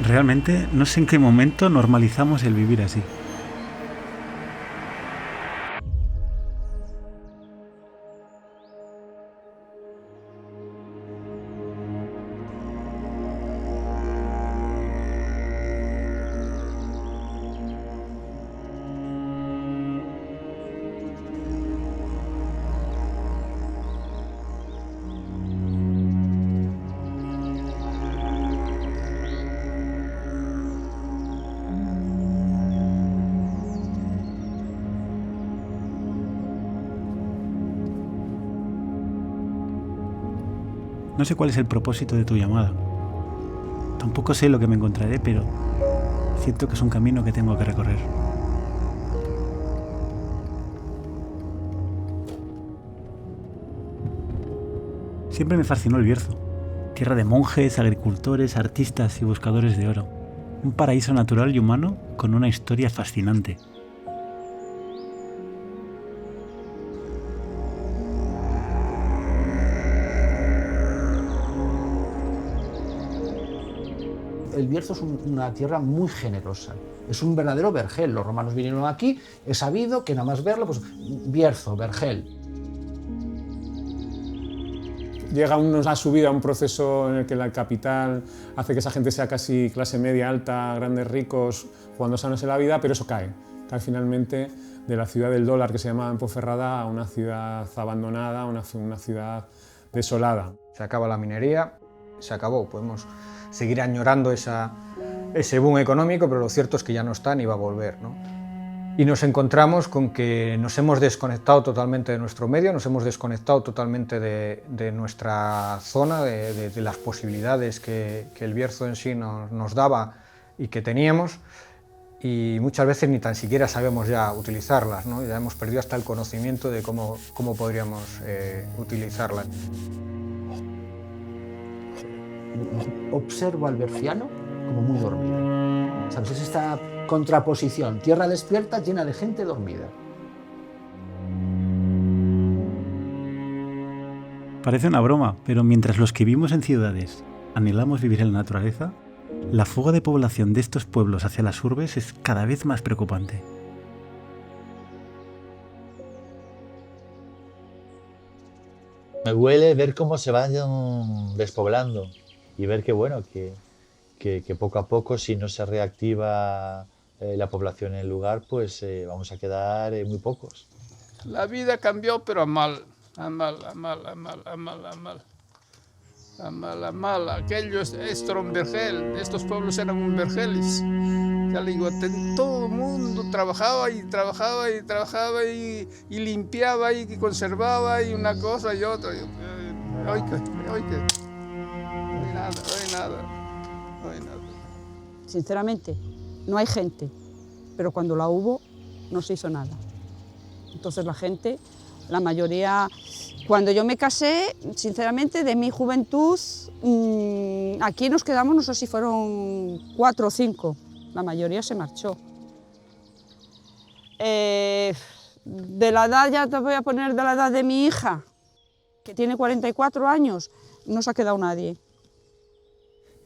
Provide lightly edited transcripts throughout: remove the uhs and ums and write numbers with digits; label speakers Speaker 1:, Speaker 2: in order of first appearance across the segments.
Speaker 1: Realmente no sé en qué momento normalizamos el vivir así. No sé cuál es el propósito de tu llamada. Tampoco sé lo que me encontraré, pero siento que es un camino que tengo que recorrer. Siempre me fascinó el Bierzo, tierra de monjes, agricultores, artistas y buscadores de oro. Un paraíso natural y humano con una historia fascinante.
Speaker 2: El Bierzo es una tierra muy generosa, es un verdadero vergel. Los romanos vinieron aquí, he sabido que nada más verlo, pues Bierzo, vergel.
Speaker 3: Llega una subida, un proceso en el que la capital hace que esa gente sea casi clase media, alta, grandes ricos, jugando sanos en la vida, pero eso cae finalmente de la ciudad del dólar que se llamaba Ponferrada a una ciudad abandonada, una ciudad desolada.
Speaker 4: Se acaba la minería, se acabó, podemos seguir añorando ese boom económico, pero lo cierto es que ya no está ni va a volver, ¿no? Y nos encontramos con que nos hemos desconectado totalmente de nuestro medio, nos hemos desconectado totalmente de nuestra zona, de las posibilidades que el Bierzo en sí nos daba y que teníamos, y muchas veces ni tan siquiera sabemos ya utilizarlas, ¿no? Ya hemos perdido hasta el conocimiento de cómo podríamos utilizarlas.
Speaker 2: Observo al berciano como muy dormido. ¿Sabes? Es esta contraposición, tierra despierta llena de gente dormida.
Speaker 1: Parece una broma, pero mientras los que vivimos en ciudades anhelamos vivir en la naturaleza, la fuga de población de estos pueblos hacia las urbes es cada vez más preocupante.
Speaker 5: Me huele ver cómo se van despoblando y ver que, bueno, que poco a poco, si no se reactiva la población en el lugar, pues vamos a quedar muy pocos.
Speaker 6: La vida cambió, pero a mal, a mal, a mal, a mal, a mal, a mal. A mal, a mal. Aquellos, esto era un vergel, estos pueblos eran un vergeles. Ya le digo, todo el mundo trabajaba y trabajaba y trabajaba y limpiaba y conservaba y una cosa y otra. Hoy que, no hay nada, no hay nada, no hay nada.
Speaker 7: Sinceramente, no hay gente, pero cuando la hubo, no se hizo nada. Entonces la gente, la mayoría, cuando yo me casé, sinceramente, de mi juventud, aquí nos quedamos, no sé si fueron 4 o 5, la mayoría se marchó. De la edad, ya te voy a poner de la edad de mi hija, que tiene 44 años, no se ha quedado nadie.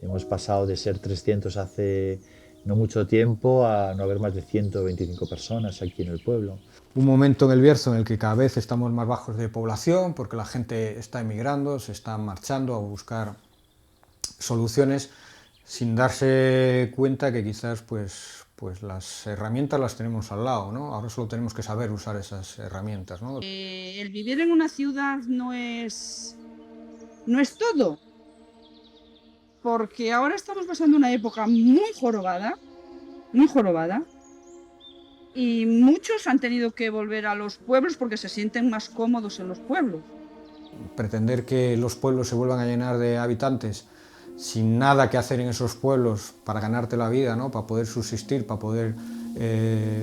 Speaker 5: Hemos pasado de ser 300 hace no mucho tiempo a no haber más de 125 personas aquí en el pueblo.
Speaker 4: Un momento en el Bierzo en el que cada vez estamos más bajos de población porque la gente está emigrando, se está marchando a buscar soluciones sin darse cuenta que quizás pues las herramientas las tenemos al lado, ¿no? Ahora solo tenemos que saber usar esas herramientas, ¿no?
Speaker 7: El vivir en una ciudad no es todo, porque ahora estamos pasando una época muy jorobada, y muchos han tenido que volver a los pueblos porque se sienten más cómodos en los pueblos.
Speaker 4: Pretender que los pueblos se vuelvan a llenar de habitantes sin nada que hacer en esos pueblos para ganarte la vida, ¿no? Para poder subsistir, para poder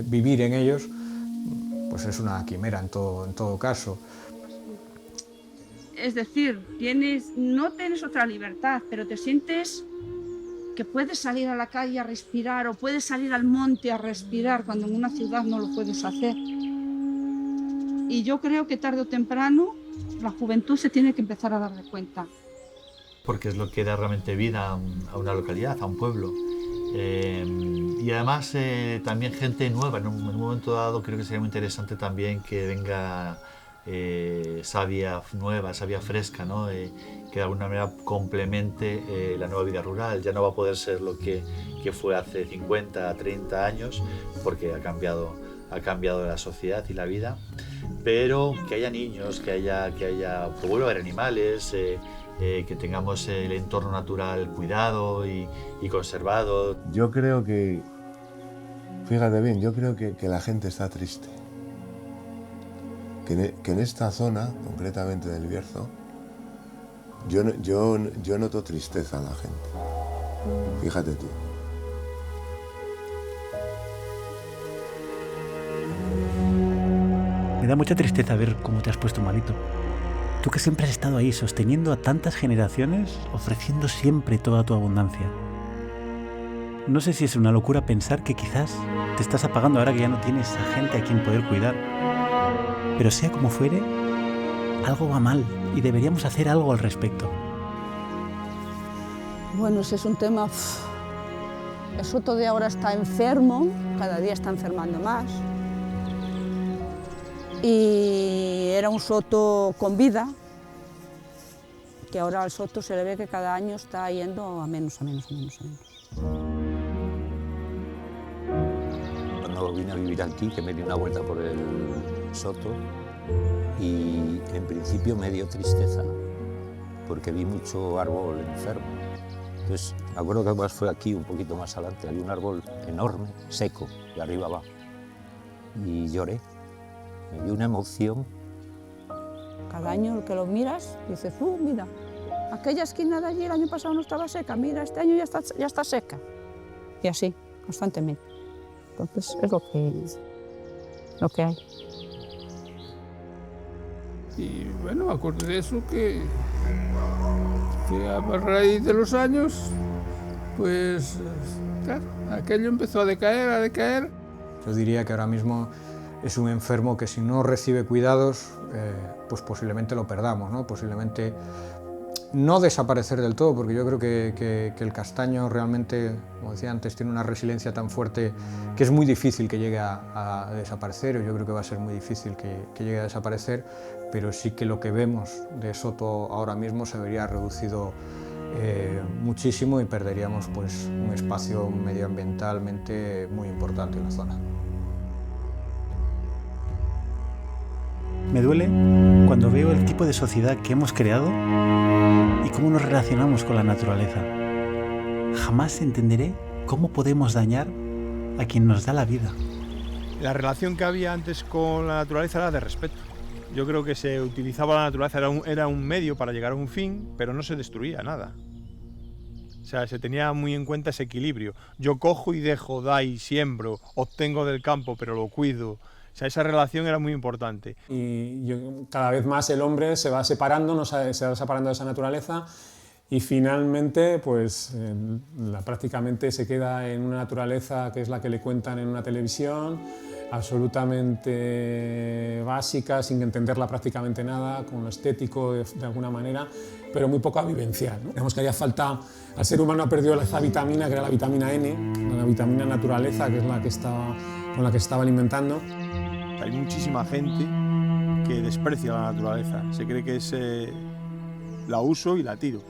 Speaker 4: vivir en ellos, pues es una quimera en todo caso.
Speaker 7: Es decir, no tienes otra libertad, pero te sientes que puedes salir a la calle a respirar o puedes salir al monte a respirar cuando en una ciudad no lo puedes hacer. Y yo creo que tarde o temprano la juventud se tiene que empezar a dar de cuenta.
Speaker 5: Porque es lo que da realmente vida a una localidad, a un pueblo. Y además también gente nueva. En un momento dado creo que sería muy interesante también que venga savia nueva, savia fresca, ¿no? Que de alguna manera complemente la nueva vida rural. Ya no va a poder ser lo que fue hace 50, 30 años, porque ha cambiado la sociedad y la vida, pero que haya niños, que vuelva a haber animales, que tengamos el entorno natural cuidado y conservado.
Speaker 8: Yo creo que, fíjate bien, yo creo que la gente está triste. Que en esta zona, concretamente del Bierzo, yo noto tristeza en la gente. Fíjate tú.
Speaker 1: Me da mucha tristeza ver cómo te has puesto malito. Tú que siempre has estado ahí sosteniendo a tantas generaciones, ofreciendo siempre toda tu abundancia. No sé si es una locura pensar que quizás te estás apagando ahora que ya no tienes a gente a quien poder cuidar. Pero sea como fuere, algo va mal y deberíamos hacer algo al respecto.
Speaker 7: Bueno, ese es un tema... El soto de ahora está enfermo, cada día está enfermando más. Y era un soto con vida, que ahora al soto se le ve que cada año está yendo a menos.
Speaker 9: Cuando vine a vivir aquí, que me di una vuelta por el soto, y en principio me dio tristeza, porque vi mucho árbol enfermo. Entonces, me acuerdo que además fue aquí, un poquito más adelante, había un árbol enorme, seco, de arriba abajo, y lloré. Me dio una emoción.
Speaker 7: Cada año que lo miras, dices, mira, aquella esquina de allí el año pasado no estaba seca, mira, este año ya está seca. Y así, constantemente. Entonces es lo que hay.
Speaker 6: Y bueno, me acuerdo de eso que a raíz de los años, pues claro, aquello empezó a decaer.
Speaker 4: Yo diría que ahora mismo es un enfermo que si no recibe cuidados, pues posiblemente lo perdamos, ¿no? Posiblemente no desaparecer del todo, porque yo creo que el castaño realmente, como decía antes, tiene una resiliencia tan fuerte que es muy difícil que llegue a desaparecer, o yo creo que va a ser muy difícil que llegue a desaparecer, pero sí que lo que vemos de soto ahora mismo se vería reducido muchísimo y perderíamos pues, un espacio medioambientalmente muy importante en la zona.
Speaker 1: Me duele cuando veo el tipo de sociedad que hemos creado y cómo nos relacionamos con la naturaleza. Jamás entenderé cómo podemos dañar a quien nos da la vida.
Speaker 10: La relación que había antes con la naturaleza era de respeto. Yo creo que se utilizaba la naturaleza, era un medio para llegar a un fin, pero no se destruía nada. O sea, se tenía muy en cuenta ese equilibrio. Yo cojo y dejo, y siembro, obtengo del campo, pero lo cuido. O sea, esa relación era muy importante.
Speaker 3: Y cada vez más el hombre se va separando, se va separando de esa naturaleza y finalmente pues, prácticamente se queda en una naturaleza que es la que le cuentan en una televisión, absolutamente básica, sin entenderla prácticamente nada, con lo estético de alguna manera, pero muy poca vivencial, ¿no? Digamos que haría falta, al ser humano ha perdido esa vitamina, que era la vitamina N, la vitamina naturaleza, que es con la que estaba alimentando.
Speaker 10: Hay muchísima gente que desprecia la naturaleza, se cree que es la uso y la tiro.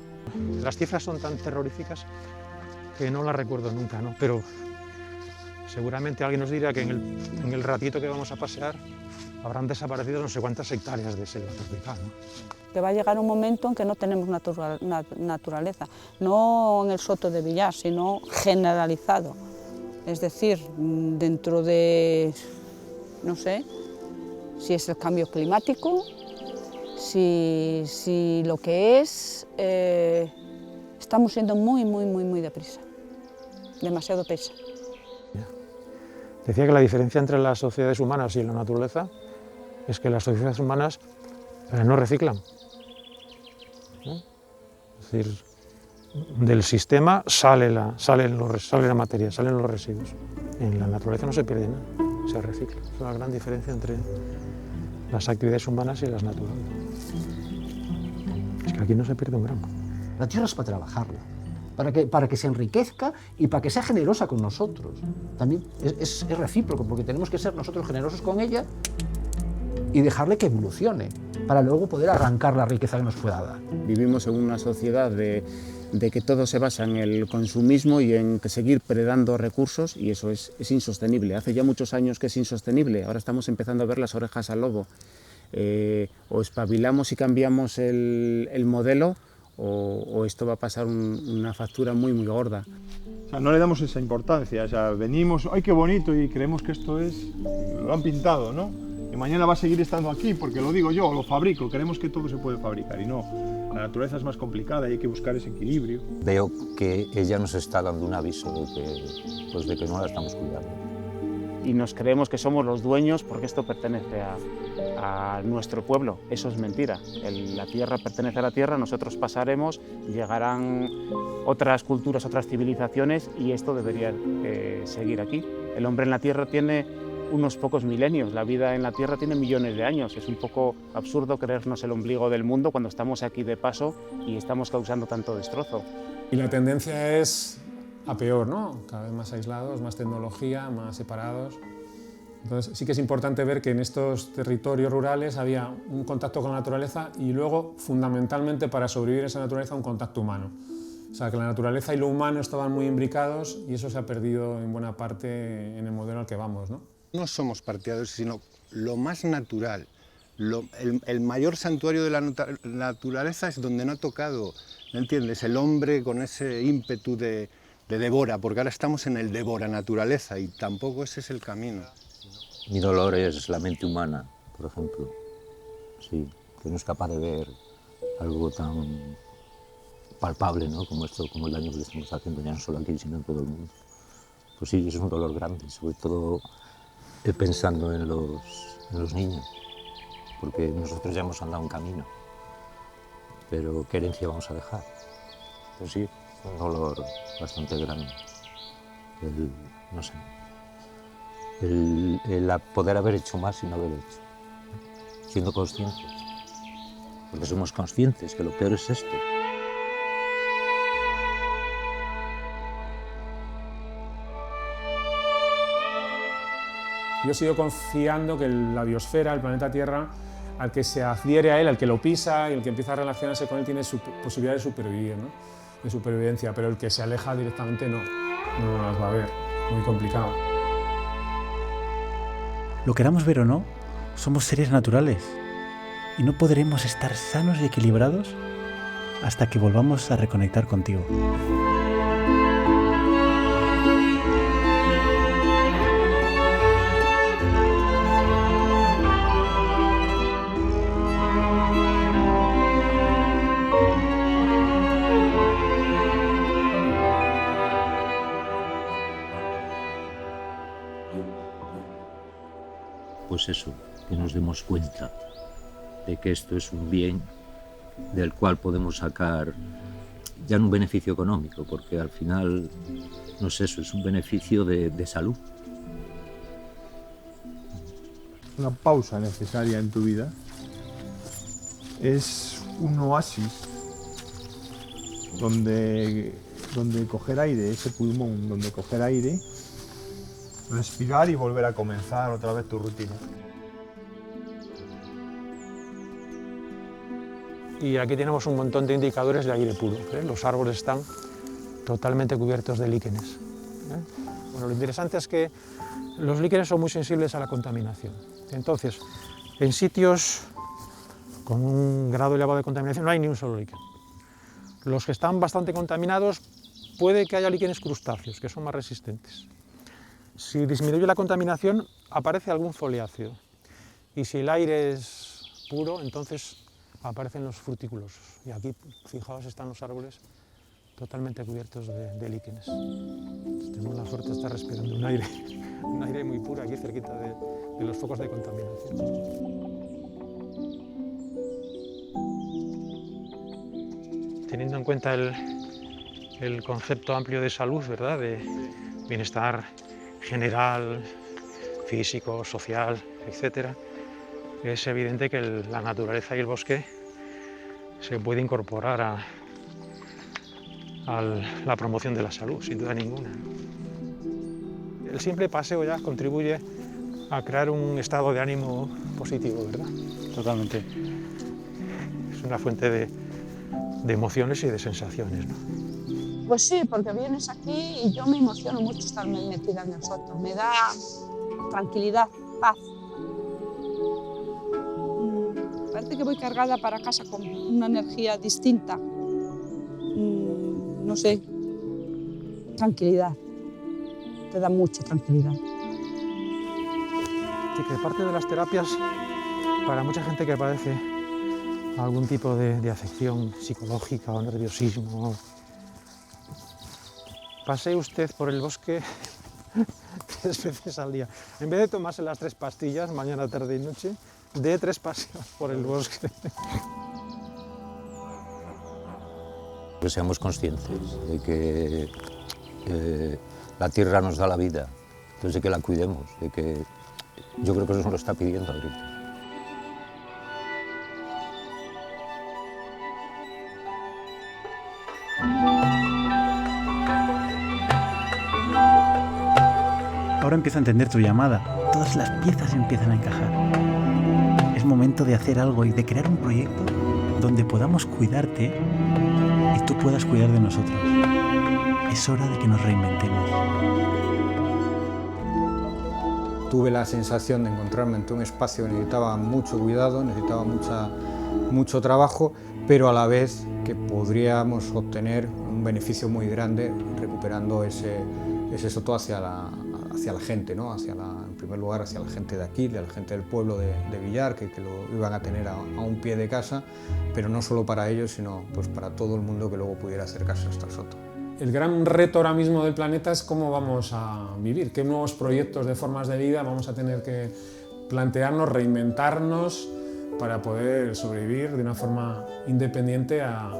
Speaker 11: Las cifras son tan terroríficas que no las recuerdo nunca, ¿no? Pero seguramente alguien nos dirá que en el ratito que vamos a pasear habrán desaparecido no sé cuántas hectáreas de selva tropical, ¿no?
Speaker 7: Que va a llegar un momento en que no tenemos naturaleza, no en el soto de Villar, sino generalizado. Es decir, dentro de, no sé, si es el cambio climático, si lo que es, estamos yendo muy deprisa, demasiado deprisa.
Speaker 11: Decía que la diferencia entre las sociedades humanas y la naturaleza es que las sociedades humanas no reciclan, ¿no? Es decir, del sistema sale la materia, salen los residuos. En la naturaleza no se pierde nada, se recicla. Es la gran diferencia entre las actividades humanas y las naturales. Es que aquí no se pierde un gramo.
Speaker 2: La tierra es para trabajarla. para que se enriquezca y para que sea generosa con nosotros. También es recíproco, porque tenemos que ser nosotros generosos con ella y dejarle que evolucione, para luego poder arrancar la riqueza que nos pueda dar.
Speaker 12: Vivimos en una sociedad de que todo se basa en el consumismo y en que seguir predando recursos, y eso es insostenible. Hace ya muchos años que es insostenible, ahora estamos empezando a ver las orejas al lobo. O espabilamos y cambiamos el modelo, o esto va a pasar una factura muy, muy gorda.
Speaker 10: O sea, no le damos esa importancia, o sea, venimos, ¡ay, qué bonito!, y creemos que esto es, lo han pintado, ¿no? Y mañana va a seguir estando aquí, porque lo digo yo, lo fabrico, creemos que todo se puede fabricar, y no, la naturaleza es más complicada y hay que buscar ese equilibrio.
Speaker 9: Veo que ella nos está dando un aviso de que no la estamos cuidando.
Speaker 13: Y nos creemos que somos los dueños porque esto pertenece a nuestro pueblo. Eso es mentira. La tierra pertenece a la tierra, nosotros pasaremos, llegarán otras culturas, otras civilizaciones, y esto debería seguir aquí. El hombre en la tierra tiene unos pocos milenios, la vida en la tierra tiene millones de años. Es un poco absurdo creernos el ombligo del mundo cuando estamos aquí de paso y estamos causando tanto destrozo.
Speaker 3: Y la tendencia es a peor, ¿no? Cada vez más aislados, más tecnología, más separados. Entonces sí que es importante ver que en estos territorios rurales había un contacto con la naturaleza y luego, fundamentalmente para sobrevivir en esa naturaleza, un contacto humano. O sea, que la naturaleza y lo humano estaban muy imbricados, y eso se ha perdido en buena parte en el modelo al que vamos, ¿no?
Speaker 14: No somos partidarios, sino lo más natural. El mayor santuario de la naturaleza es donde no ha tocado, ¿me entiendes?, el hombre con ese ímpetu de devora, porque ahora estamos en el devora naturaleza y tampoco ese es el camino.
Speaker 9: Mi dolor es la mente humana, por ejemplo, sí, que no es capaz de ver algo tan palpable, ¿no?, como esto, como el daño que le estamos haciendo ya no solo aquí, sino en todo el mundo. Pues sí, es un dolor grande, sobre todo pensando en los niños, porque nosotros ya hemos andado un camino, pero ¿qué herencia vamos a dejar? Pues sí, un dolor bastante grande, no sé, el poder haber hecho más y no haber hecho, siendo conscientes, porque somos conscientes que lo peor es esto.
Speaker 3: Yo sigo confiando que la biosfera, el planeta Tierra, al que se adhiere a él, al que lo pisa y el que empieza a relacionarse con él, tiene su posibilidad de supervivir, ¿no?, de supervivencia, pero el que se aleja directamente no las va a ver, muy complicado.
Speaker 1: Lo queramos ver o no, somos seres naturales y no podremos estar sanos y equilibrados hasta que volvamos a reconectar contigo.
Speaker 9: Pues eso, que nos demos cuenta de que esto es un bien del cual podemos sacar ya no un beneficio económico, porque al final no es eso, es un beneficio de salud.
Speaker 10: Una pausa necesaria en tu vida es un oasis donde coger aire, ese pulmón donde coger aire, respirar y volver a comenzar otra vez tu rutina.
Speaker 11: Y aquí tenemos un montón de indicadores de aire puro, ¿eh? Los árboles están totalmente cubiertos de líquenes, ¿eh? Bueno, lo interesante es que los líquenes son muy sensibles a la contaminación. Entonces, en sitios con un grado elevado de contaminación no hay ni un solo líquen. Los que están bastante contaminados puede que haya líquenes crustáceos, que son más resistentes. Si disminuye la contaminación, aparece algún foliáceo. Y si el aire es puro, entonces aparecen los frutículos. Y aquí, fijaos, están los árboles totalmente cubiertos de líquenes. Entonces, tenemos la suerte de estar respirando un aire muy puro aquí cerquita de los focos de contaminación. Teniendo en cuenta el concepto amplio de salud, ¿verdad?, de bienestar general, físico, social, etc., es evidente que la naturaleza y el bosque se puede incorporar a la promoción de la salud, sin duda ninguna. El simple paseo ya contribuye a crear un estado de ánimo positivo, ¿verdad?
Speaker 12: Totalmente.
Speaker 11: Es una fuente de emociones y de sensaciones, ¿no?
Speaker 7: Pues sí, porque vienes aquí y yo me emociono mucho estar metida en el Soto. Me da tranquilidad, paz. Parece que voy cargada para casa con una energía distinta. No sé, tranquilidad. Te da mucha tranquilidad.
Speaker 11: Y que parte de las terapias, para mucha gente que padece algún tipo de afección psicológica o nerviosismo, pasee usted por el bosque 3 veces al día. En vez de tomarse las 3 pastillas, mañana, tarde y noche, dé 3 paseos por el bosque.
Speaker 9: Que seamos conscientes de que la tierra nos da la vida, entonces de que la cuidemos, de que yo creo que eso nos lo está pidiendo ahorita.
Speaker 1: Ahora empiezo a entender tu llamada. Todas las piezas empiezan a encajar. Es momento de hacer algo y de crear un proyecto donde podamos cuidarte y tú puedas cuidar de nosotros. Es hora de que nos reinventemos.
Speaker 4: Tuve la sensación de encontrarme en un espacio que necesitaba mucho cuidado, necesitaba mucho trabajo, pero a la vez que podríamos obtener un beneficio muy grande recuperando ese soto hacia la gente, ¿no? En primer lugar hacia la gente de aquí, de la gente del pueblo de Villar, que lo iban a tener a un pie de casa, pero no solo para ellos, sino pues para todo el mundo que luego pudiera acercarse hasta el soto.
Speaker 3: El gran reto ahora mismo del planeta es cómo vamos a vivir, qué nuevos proyectos de formas de vida vamos a tener que plantearnos, reinventarnos para poder sobrevivir de una forma independiente a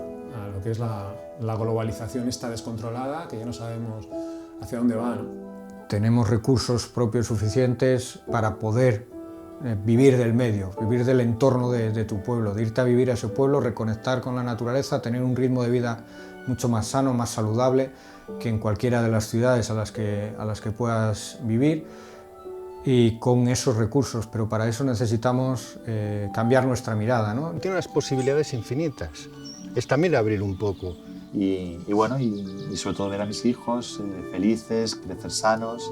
Speaker 3: lo que es la globalización esta descontrolada, que ya no sabemos hacia dónde va, ¿no?
Speaker 4: Tenemos recursos propios suficientes para poder vivir del medio, vivir del entorno de tu pueblo, de irte a vivir a ese pueblo, reconectar con la naturaleza, tener un ritmo de vida mucho más sano, más saludable que en cualquiera de las ciudades a las que puedas vivir, y con esos recursos, pero para eso necesitamos cambiar nuestra mirada, ¿no?
Speaker 14: Tiene unas posibilidades infinitas, es también abrir un poco.
Speaker 5: Y bueno, y sobre todo ver a mis hijos felices, crecer sanos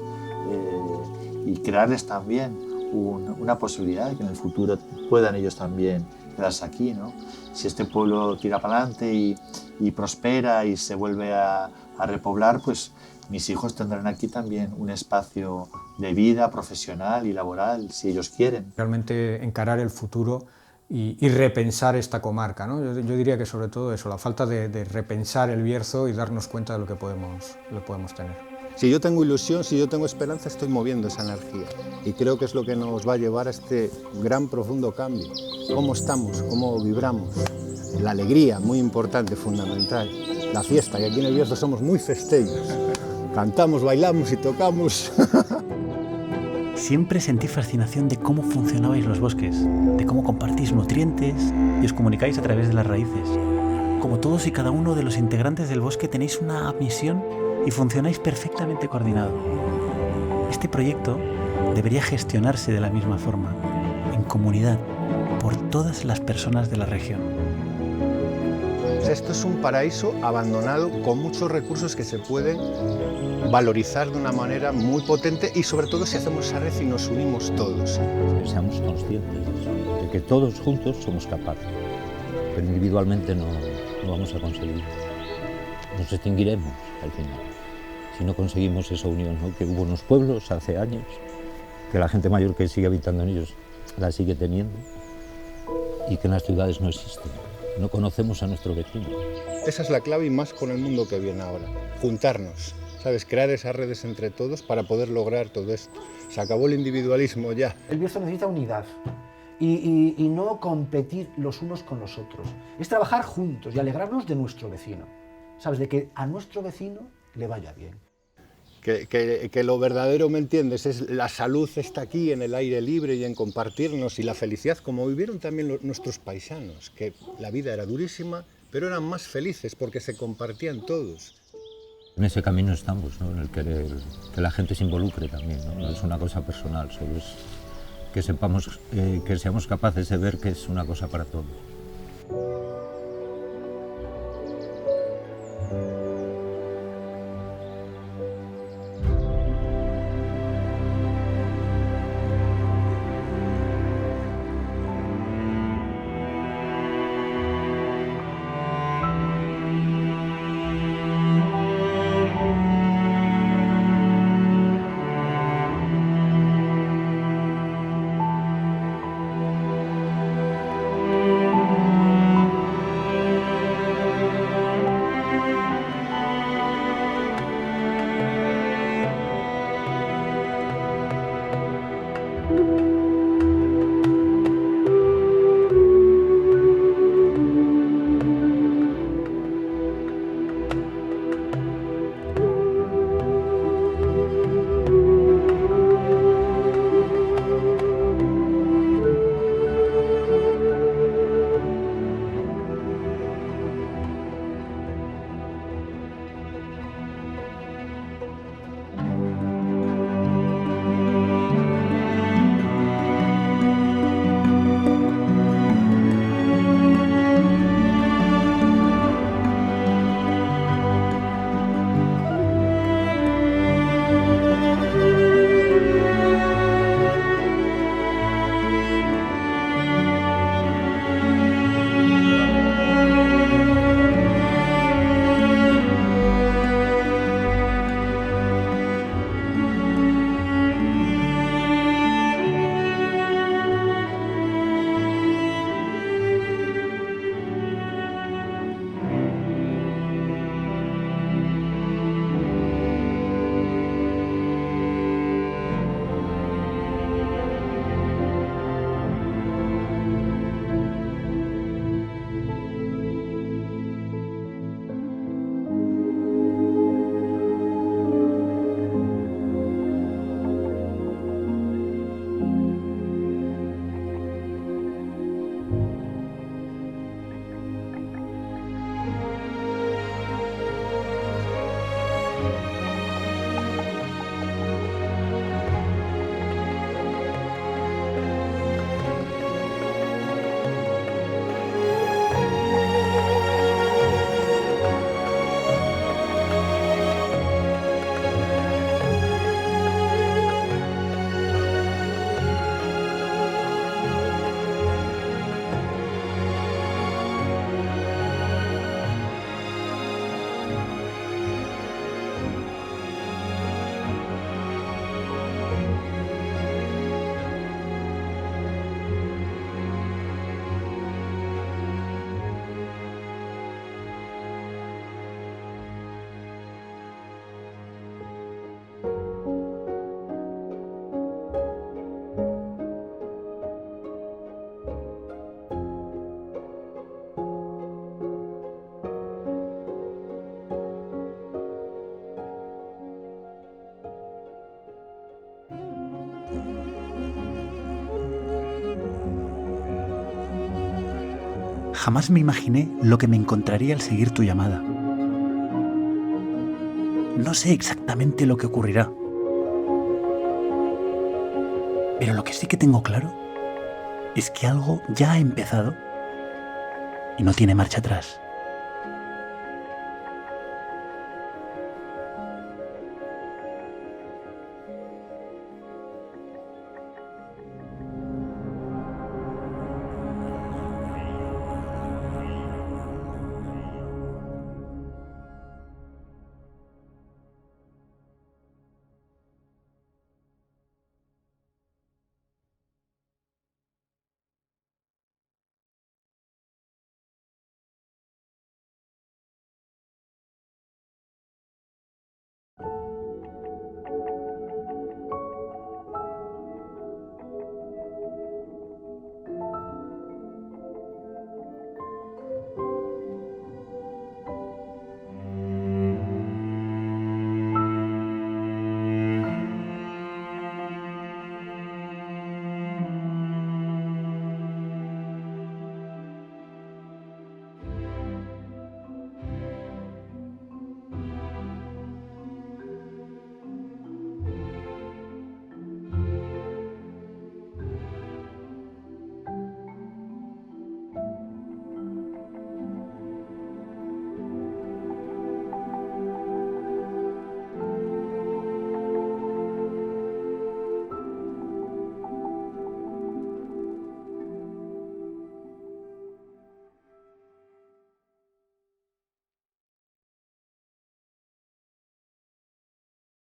Speaker 5: y crearles también una posibilidad de que en el futuro puedan ellos también quedarse aquí, ¿no? Si este pueblo tira para adelante y prospera y se vuelve a repoblar, pues mis hijos tendrán aquí también un espacio de vida profesional y laboral, si ellos quieren.
Speaker 4: Realmente encarar el futuro y repensar esta comarca, ¿no? Yo diría que sobre todo eso, la falta de repensar el Bierzo y darnos cuenta de lo que podemos tener.
Speaker 14: Si yo tengo ilusión, si yo tengo esperanza, estoy moviendo esa energía y creo que es lo que nos va a llevar a este gran, profundo cambio. Cómo estamos, cómo vibramos, la alegría, muy importante, fundamental, la fiesta, y aquí en el Bierzo somos muy festeños, cantamos, bailamos y tocamos.
Speaker 1: Siempre sentí fascinación de cómo funcionabais los bosques, de cómo compartís nutrientes y os comunicáis a través de las raíces. Como todos y cada uno de los integrantes del bosque tenéis una misión y funcionáis perfectamente coordinado. Este proyecto debería gestionarse de la misma forma, en comunidad, por todas las personas de la región.
Speaker 14: Esto es un paraíso abandonado con muchos recursos que se pueden valorizar de una manera muy potente, y sobre todo si hacemos esa red y nos unimos todos.
Speaker 9: Que seamos conscientes de eso, de que todos juntos somos capaces, pero individualmente no vamos a conseguir. Nos extinguiremos al final, si no conseguimos esa unión, ¿no? Que hubo unos pueblos hace años, que la gente mayor que sigue habitando en ellos la sigue teniendo, y que en las ciudades no existen. No conocemos a nuestro vecino.
Speaker 14: Esa es la clave, y más con el mundo que viene ahora. Juntarnos, ¿sabes? Crear esas redes entre todos para poder lograr todo esto. Se acabó el individualismo ya.
Speaker 2: El Bierzo necesita unidad y no competir los unos con los otros. Es trabajar juntos y alegrarnos de nuestro vecino. ¿Sabes? De que a nuestro vecino le vaya bien.
Speaker 14: Que lo verdadero, ¿me entiendes? Es la salud está aquí, en el aire libre y en compartirnos, y la felicidad, como vivieron también nuestros paisanos, que la vida era durísima, pero eran más felices porque se compartían todos.
Speaker 9: En ese camino estamos, ¿no? En el querer que la gente se involucre también, ¿no? No es una cosa personal, solo es que sepamos, que seamos capaces de ver que es una cosa para todos.
Speaker 1: Jamás me imaginé lo que me encontraría al seguir tu llamada. No sé exactamente lo que ocurrirá, pero lo que sí que tengo claro es que algo ya ha empezado y no tiene marcha atrás.